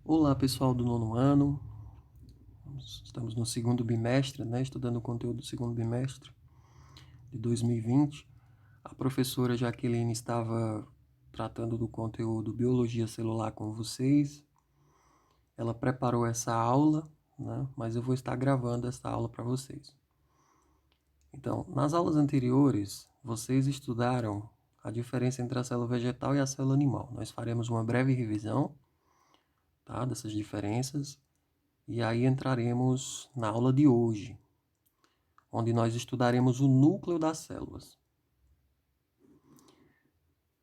Olá, pessoal do nono ano. Estamos no segundo bimestre, estudando o conteúdo do segundo bimestre de 2020. A professora Jaqueline estava tratando do conteúdo Biologia Celular com vocês. Ela preparou essa aula, mas eu vou estar gravando essa aula para vocês. Então, nas aulas anteriores, vocês estudaram a diferença entre a célula vegetal e a célula animal. Nós faremos uma breve revisão, tá, dessas diferenças. E aí entraremos na aula de hoje, onde nós estudaremos o núcleo das células.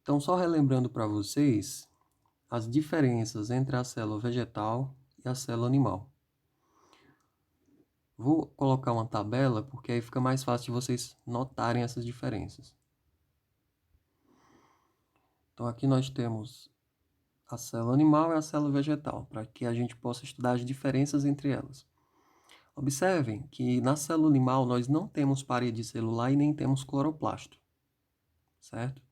Então, só relembrando para vocês as diferenças entre a célula vegetal e a célula animal. Vou colocar uma tabela, porque aí fica mais fácil de vocês notarem essas diferenças. Então, aqui nós temos a célula animal e a célula vegetal, para que a gente possa estudar as diferenças entre elas. Observem que na célula animal nós não temos parede celular e nem temos cloroplasto, certo?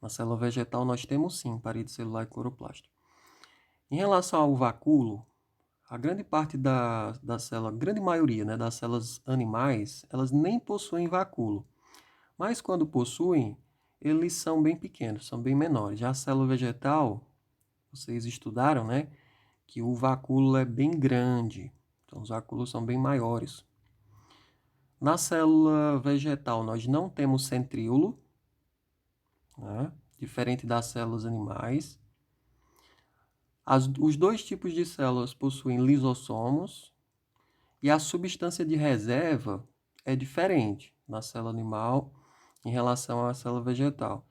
Na célula vegetal nós temos sim parede celular e cloroplasto. Em relação ao vacúolo, a grande parte da célula, a grande maioria das células animais, elas nem possuem vacúolo. Mas quando possuem, eles são bem pequenos, são bem menores. Já a célula vegetal, vocês estudaram, que o vacúolo é bem grande. Então os vacúolos são bem maiores. Na célula vegetal nós não temos centríolo, diferente das células animais. Os dois tipos de células possuem lisossomos e a substância de reserva é diferente na célula animal em relação à célula vegetal.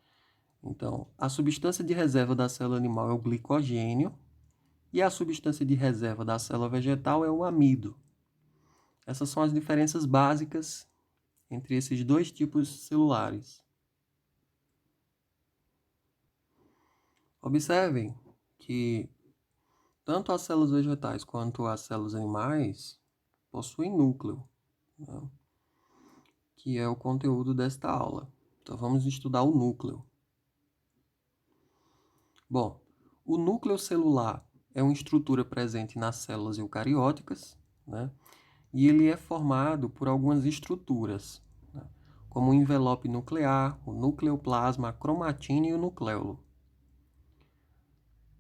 Então, a substância de reserva da célula animal é o glicogênio e a substância de reserva da célula vegetal é o amido. Essas são as diferenças básicas entre esses dois tipos celulares. Observem que tanto as células vegetais quanto as células animais possuem núcleo, que é o conteúdo desta aula. Então, vamos estudar o núcleo. Bom, o núcleo celular é uma estrutura presente nas células eucarióticas, e ele é formado por algumas estruturas, como o envelope nuclear, o nucleoplasma, a cromatina e o nucleolo.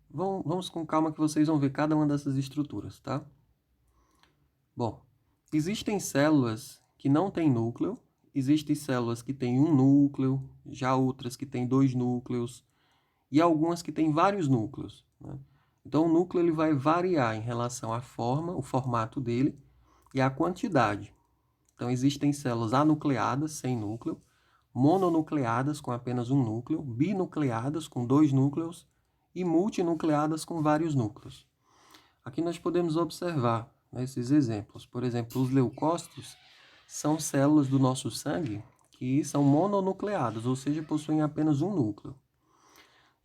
Vamos com calma que vocês vão ver cada uma dessas estruturas, tá? Bom, existem células que não têm núcleo, existem células que têm um núcleo, já outras que têm dois núcleos, e algumas que têm vários núcleos. Então, o núcleo ele vai variar em relação à forma, o formato dele e à quantidade. Então, existem células anucleadas, sem núcleo, mononucleadas, com apenas um núcleo, binucleadas, com dois núcleos, e multinucleadas, com vários núcleos. Aqui nós podemos observar esses exemplos. Por exemplo, os leucócitos são células do nosso sangue que são mononucleadas, ou seja, possuem apenas um núcleo.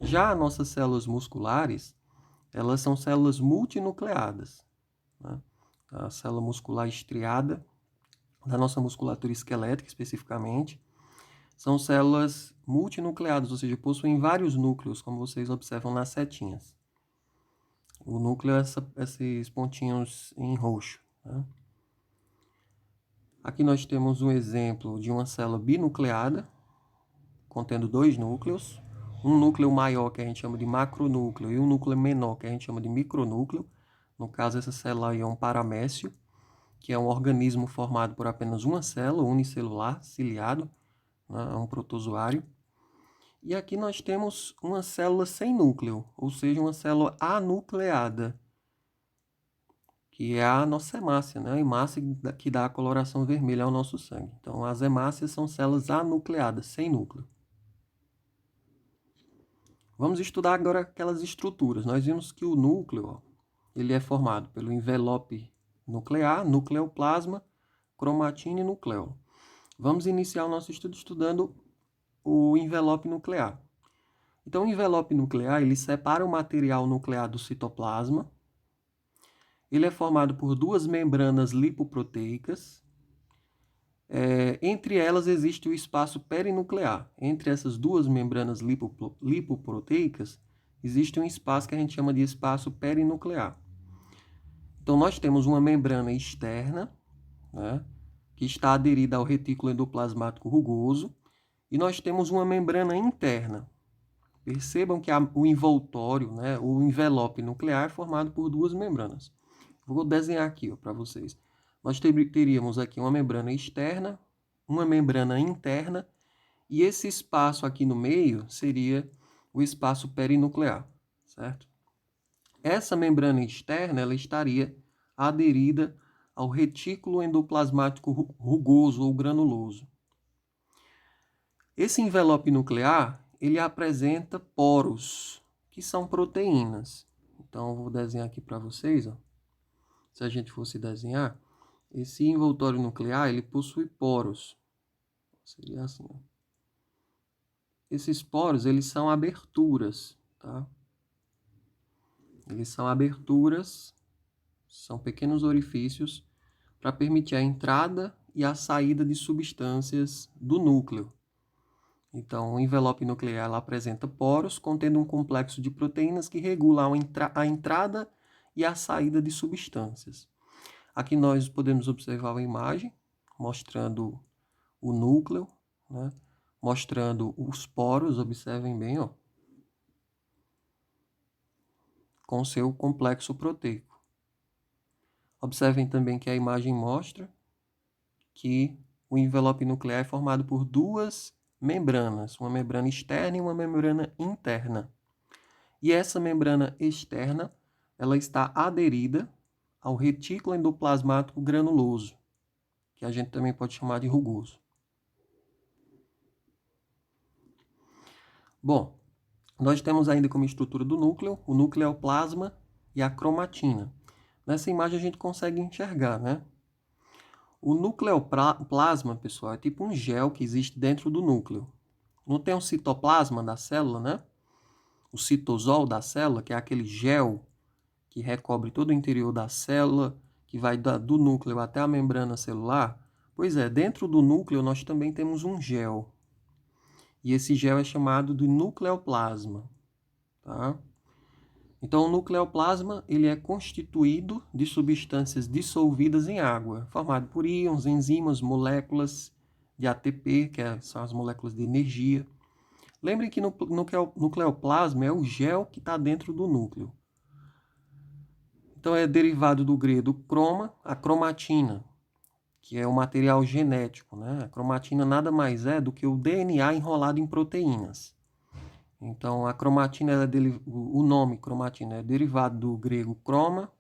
Já nossas células musculares, elas são células multinucleadas. A célula muscular estriada, da nossa musculatura esquelética especificamente, são células multinucleadas, ou seja, possuem vários núcleos, como vocês observam nas setinhas. O núcleo é esses pontinhos em roxo. Aqui nós temos um exemplo de uma célula binucleada, contendo dois núcleos. Um núcleo maior, que a gente chama de macronúcleo, e um núcleo menor, que a gente chama de micronúcleo. No caso, essa célula aí é um paramécio, que é um organismo formado por apenas uma célula, unicelular, ciliado, é um protozoário. E aqui nós temos uma célula sem núcleo, ou seja, uma célula anucleada, que é a nossa hemácia, a hemácia que dá a coloração vermelha ao nosso sangue. Então, as hemácias são células anucleadas, sem núcleo. Vamos estudar agora aquelas estruturas. Nós vimos que o núcleo ele é formado pelo envelope nuclear, nucleoplasma, cromatina e nucleolo. Vamos iniciar o nosso estudo estudando o envelope nuclear. Então, o envelope nuclear ele separa o material nuclear do citoplasma. Ele é formado por duas membranas lipoproteicas. Entre elas existe o espaço perinuclear. Entre essas duas membranas lipoproteicas existe um espaço que a gente chama de espaço perinuclear. Então, nós temos uma membrana externa, né, que está aderida ao retículo endoplasmático rugoso, e nós temos uma membrana interna. Percebam que o envoltório, né, o envelope nuclear é formado por duas membranas. Vou desenhar aqui para vocês. Nós teríamos aqui uma membrana externa, uma membrana interna, e esse espaço aqui no meio seria o espaço perinuclear, certo? Essa membrana externa ela estaria aderida ao retículo endoplasmático rugoso ou granuloso. Esse envelope nuclear, ele apresenta poros, que são proteínas. Então, eu vou desenhar aqui para vocês, ó. Se a gente fosse desenhar, esse envoltório nuclear, ele possui poros. Seria assim, ó. Esses poros, eles são aberturas, tá? Eles são aberturas, são pequenos orifícios para permitir a entrada e a saída de substâncias do núcleo. Então, o envelope nuclear ela apresenta poros contendo um complexo de proteínas que regulam a entrada e a saída de substâncias. Aqui nós podemos observar uma imagem mostrando o núcleo, né? Mostrando os poros, observem bem, ó, com seu complexo proteico. Observem também que a imagem mostra que o envelope nuclear é formado por duas membranas, uma membrana externa e uma membrana interna. E essa membrana externa, ela está aderida ao retículo endoplasmático granuloso, que a gente também pode chamar de rugoso. Bom, nós temos ainda como estrutura do núcleo o nucleoplasma e a cromatina. Nessa imagem a gente consegue enxergar, né? O nucleoplasma, pessoal, é tipo um gel que existe dentro do núcleo. Não tem um citoplasma da célula, né? O citosol da célula, que é aquele gel que recobre todo o interior da célula, que vai do núcleo até a membrana celular. Pois é, dentro do núcleo nós também temos um gel. E esse gel é chamado de nucleoplasma, tá? Então, o nucleoplasma ele é constituído de substâncias dissolvidas em água, formado por íons, enzimas, moléculas de ATP, são as moléculas de energia. Lembrem que no nucleoplasma é o gel que está dentro do núcleo. Então, é derivado do grego croma, a cromatina, que é o material genético, né? A cromatina nada mais é do que o DNA enrolado em proteínas. Então, a cromatina, o nome cromatina é derivado do grego croma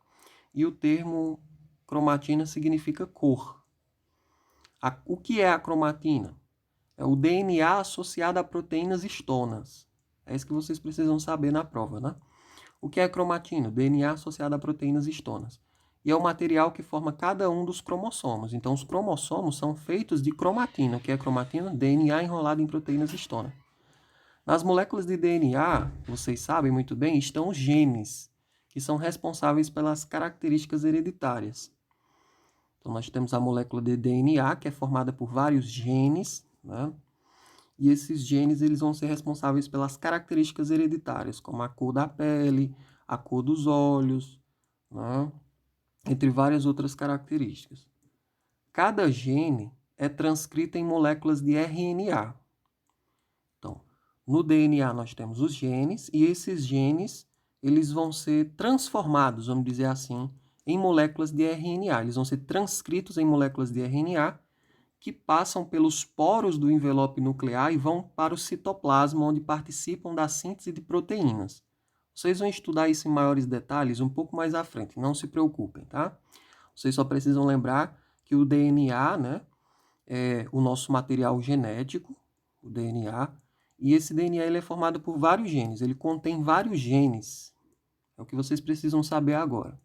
e o termo cromatina significa cor. O que é a cromatina? É o DNA associado a proteínas histonas. É isso que vocês precisam saber na prova, né? O que é cromatina? DNA associado a proteínas histonas. E é o material que forma cada um dos cromossomos. Então, os cromossomos são feitos de cromatina. O que é cromatina? DNA enrolado em proteínas histonas. Nas moléculas de DNA, vocês sabem muito bem, estão os genes, que são responsáveis pelas características hereditárias. Então, nós temos a molécula de DNA, que é formada por vários genes, né? E esses genes eles vão ser responsáveis pelas características hereditárias, como a cor da pele, a cor dos olhos, né? Entre várias outras características. Cada gene é transcrito em moléculas de RNA. Então, no DNA nós temos os genes e esses genes eles vão ser transformados, vamos dizer assim, em moléculas de RNA. Eles vão ser transcritos em moléculas de RNA que passam pelos poros do envelope nuclear e vão para o citoplasma, onde participam da síntese de proteínas. Vocês vão estudar isso em maiores detalhes um pouco mais à frente, não se preocupem, tá? Vocês só precisam lembrar que o DNA, né, é o nosso material genético, o DNA, e esse DNA ele é formado por vários genes, ele contém vários genes. É o que vocês precisam saber agora.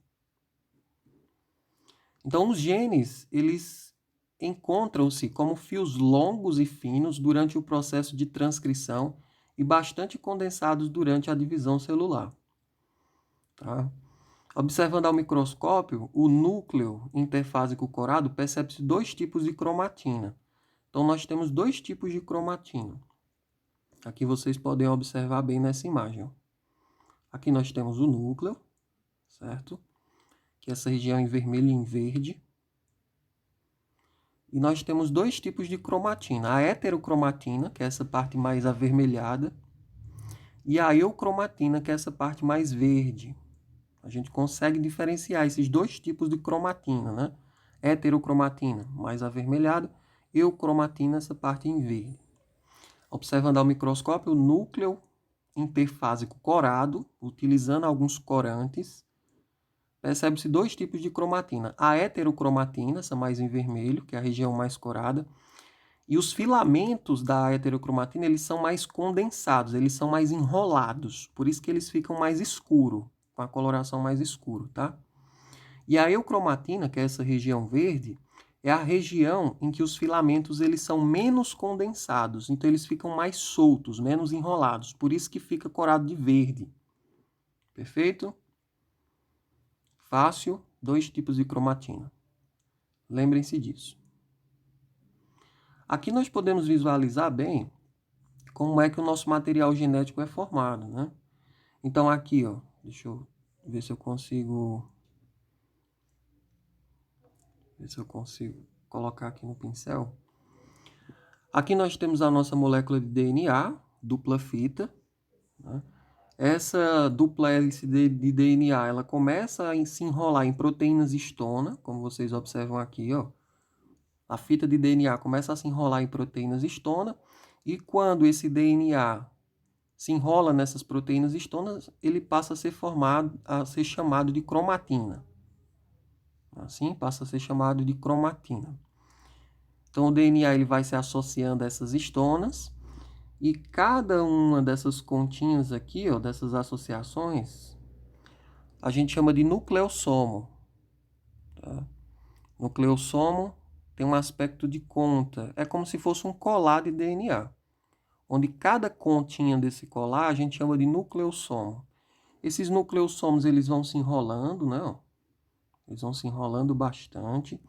Então, os genes, eles encontram-se como fios longos e finos durante o processo de transcrição e bastante condensados durante a divisão celular. Tá? Observando ao microscópio, o núcleo interfásico corado percebe-se dois tipos de cromatina. Então, nós temos dois tipos de cromatina. Aqui vocês podem observar bem nessa imagem. Aqui nós temos o núcleo, certo? Que é essa região em vermelho e em verde. E nós temos dois tipos de cromatina. A heterocromatina, que é essa parte mais avermelhada, e a eucromatina, que é essa parte mais verde. A gente consegue diferenciar esses dois tipos de cromatina, né? Heterocromatina, mais avermelhada, eucromatina, essa parte em verde. Observando ao microscópio, o núcleo interfásico corado, utilizando alguns corantes, percebe-se dois tipos de cromatina. A heterocromatina, essa mais em vermelho, que é a região mais corada, e os filamentos da heterocromatina, eles são mais condensados, eles são mais enrolados, por isso que eles ficam mais escuros, com a coloração mais escura, tá? E a eucromatina, que é essa região verde, é a região em que os filamentos eles são menos condensados, então eles ficam mais soltos, menos enrolados, por isso que fica corado de verde. Perfeito? Fácil, dois tipos de cromatina. Lembrem-se disso. Aqui nós podemos visualizar bem como é que o nosso material genético é formado, né? Então aqui, ó, deixa eu ver se eu consigo colocar aqui no pincel. Aqui nós temos a nossa molécula de DNA, dupla fita, né? Essa dupla hélice de DNA, ela começa a se enrolar em proteínas histona, como vocês observam aqui, ó. A fita de DNA começa a se enrolar em proteínas histona, e quando esse DNA se enrola nessas proteínas histonas, ele passa a ser chamado de cromatina. Assim, passa a ser chamado de cromatina. Então, o DNA ele vai se associando a essas histonas, e cada uma dessas continhas aqui, ó, dessas associações, a gente chama de nucleossomo. Tá? Nucleossomo tem um aspecto de conta. É como se fosse um colar de DNA, onde cada continha desse colar a gente chama de nucleossomo. Esses nucleossomos eles vão se enrolando, né? Eles vão se enrolando bastante.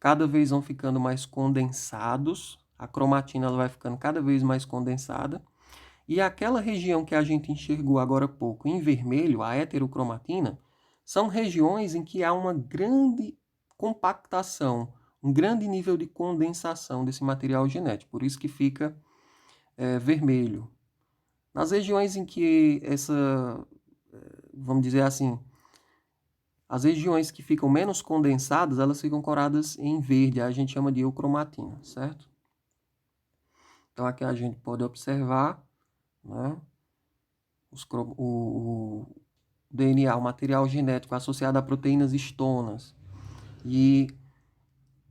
Cada vez vão ficando mais condensados. A cromatina ela vai ficando cada vez mais condensada. E aquela região que a gente enxergou agora há pouco em vermelho, a heterocromatina, são regiões em que há uma grande compactação, um grande nível de condensação desse material genético. Por isso que fica vermelho. Nas regiões em que vamos dizer assim, as regiões que ficam menos condensadas, elas ficam coradas em verde, a gente chama de eucromatina, certo? Então aqui a gente pode observar, né, o DNA, o material genético associado a proteínas histonas e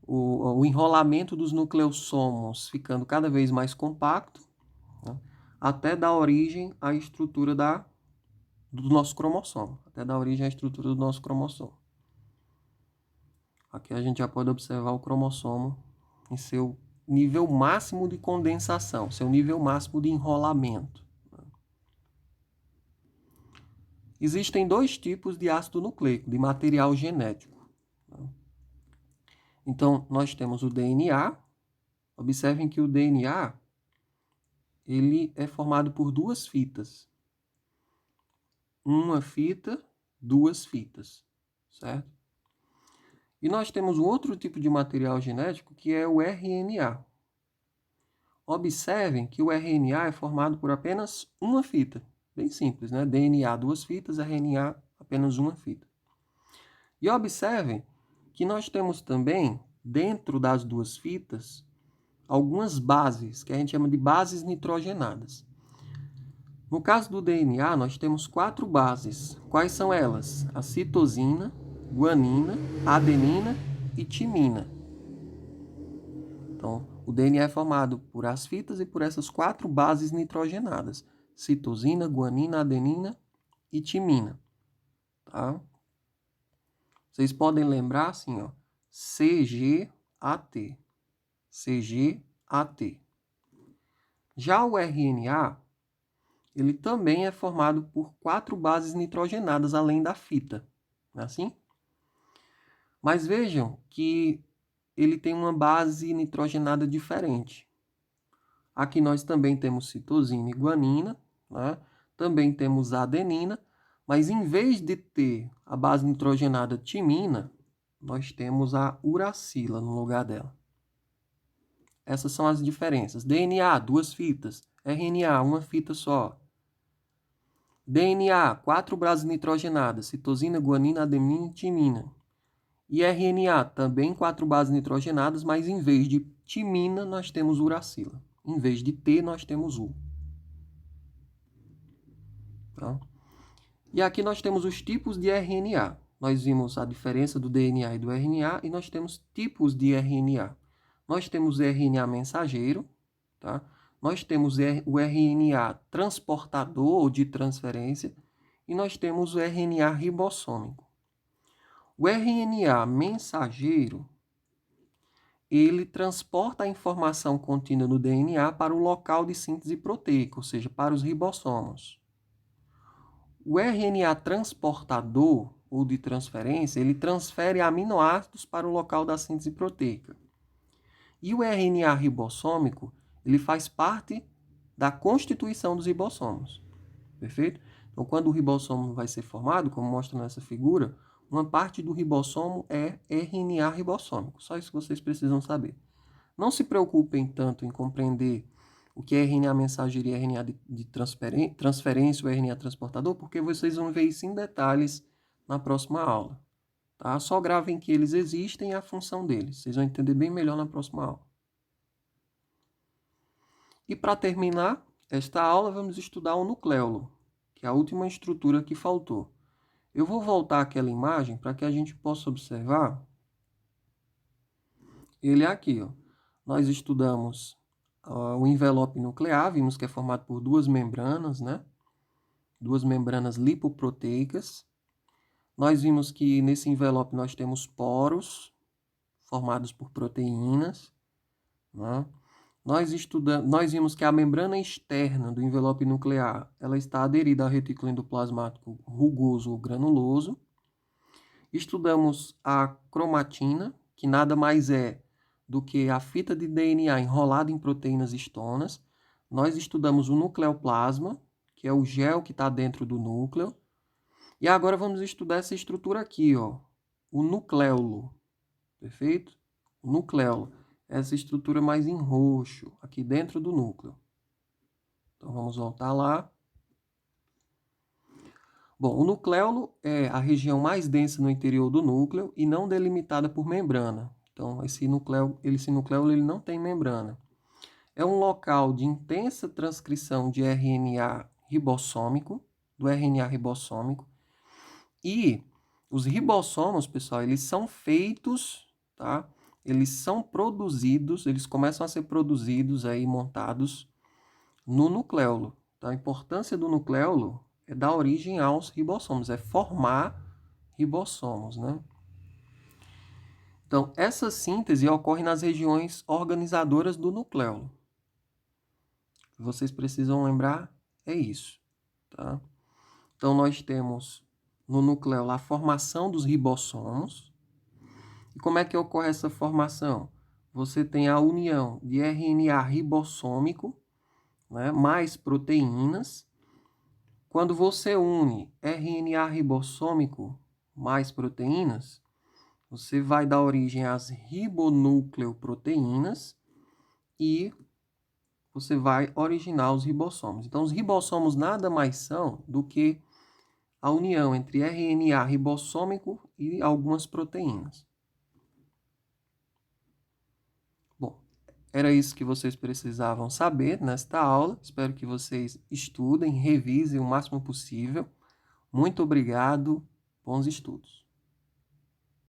o enrolamento dos nucleossomos ficando cada vez mais compacto, né, até dar origem à estrutura do nosso cromossomo, até dar origem à estrutura do nosso cromossomo. Aqui a gente já pode observar o cromossomo em seu nível máximo de condensação, seu nível máximo de enrolamento. Existem dois tipos de ácido nucleico, de material genético. Então, nós temos o DNA. Observem que o DNA ele é formado por duas fitas. Uma fita, duas fitas, certo? E nós temos um outro tipo de material genético que é o RNA. Observem que o RNA é formado por apenas uma fita. Bem simples, né? DNA, duas fitas, RNA, apenas uma fita. E observem que nós temos também, dentro das duas fitas, algumas bases, que a gente chama de bases nitrogenadas. No caso do DNA, nós temos 4 bases. Quais são elas? A citosina, guanina, adenina e timina. Então, o DNA é formado por as fitas e por essas 4 bases nitrogenadas. Citosina, guanina, adenina e timina. Tá? Vocês podem lembrar assim, ó, CGAT. CGAT. Já o RNA, ele também é formado por 4 bases nitrogenadas, além da fita. Não é assim? Mas vejam que ele tem uma base nitrogenada diferente. Aqui nós também temos citosina e guanina, né? Também temos adenina, Mas em vez de ter a base nitrogenada timina, nós temos a uracila no lugar dela. Essas são as diferenças. DNA, 2 fitas. RNA, 1 fita só. DNA, 4 bases nitrogenadas. Citosina, guanina, adenina e timina. E RNA, também 4 bases nitrogenadas, mas em vez de timina, nós temos uracila. Em vez de T, nós temos U. Tá? E aqui nós temos os tipos de RNA. Nós vimos a diferença do DNA e do RNA e nós temos tipos de RNA. Nós temos RNA mensageiro, tá? Nós temos o RNA transportador ou de transferência e nós temos o RNA ribossômico. O RNA mensageiro, ele transporta a informação contida no DNA para o local de síntese proteica, ou seja, para os ribossomos. O RNA transportador ou de transferência, ele transfere aminoácidos para o local da síntese proteica. E o RNA ribossômico, ele faz parte da constituição dos ribossomos. Perfeito? Então, quando o ribossomo vai ser formado, como mostra nessa figura, uma parte do ribossomo é RNA ribossômico. Só isso que vocês precisam saber. Não se preocupem tanto em compreender o que é RNA mensageiro e RNA de transferência ou RNA transportador, porque vocês vão ver isso em detalhes na próxima aula. Tá? Só gravem que eles existem e a função deles. Vocês vão entender bem melhor na próxima aula. E para terminar esta aula, vamos estudar o nucleolo, que é a última estrutura que faltou. Eu vou voltar aquela imagem para que a gente possa observar. Ele é aqui, ó. Nós estudamos o envelope nuclear, vimos que é formado por 2 membranas, né? 2 membranas lipoproteicas. Nós vimos que nesse envelope nós temos poros formados por proteínas, né? Nós vimos que a membrana externa do envelope nuclear ela está aderida ao retículo endoplasmático rugoso ou granuloso. Estudamos a cromatina, que nada mais é do que a fita de DNA enrolada em proteínas histonas. Nós estudamos o nucleoplasma, que é o gel que está dentro do núcleo. E agora vamos estudar essa estrutura aqui, ó, o nucleolo. Perfeito? O nucleolo. Essa estrutura mais em roxo, aqui dentro do núcleo. Então, vamos voltar lá. Bom, o nucleolo é a região mais densa no interior do núcleo e não delimitada por membrana. Então, esse nucleolo ele não tem membrana. É um local de intensa transcrição de RNA ribossômico, do RNA ribossômico. E os ribossomos, pessoal, eles são feitos, tá? Eles são produzidos, eles começam a ser produzidos aí, montados no nucleolo. Então, a importância do nucleolo é dar origem aos ribossomos, é formar ribossomos, né? Então, essa síntese ocorre nas regiões organizadoras do nucleolo. O que vocês precisam lembrar é isso, tá? Então, nós temos no nucleolo a formação dos ribossomos. E como é que ocorre essa formação? Você tem a união de RNA ribossômico, né, mais proteínas. Quando você une RNA ribossômico mais proteínas, você vai dar origem às ribonucleoproteínas e você vai originar os ribossomos. Então, os ribossomos nada mais são do que a união entre RNA ribossômico e algumas proteínas. Bom, era isso que vocês precisavam saber nesta aula. Espero que vocês estudem, revisem o máximo possível. Muito obrigado, bons estudos.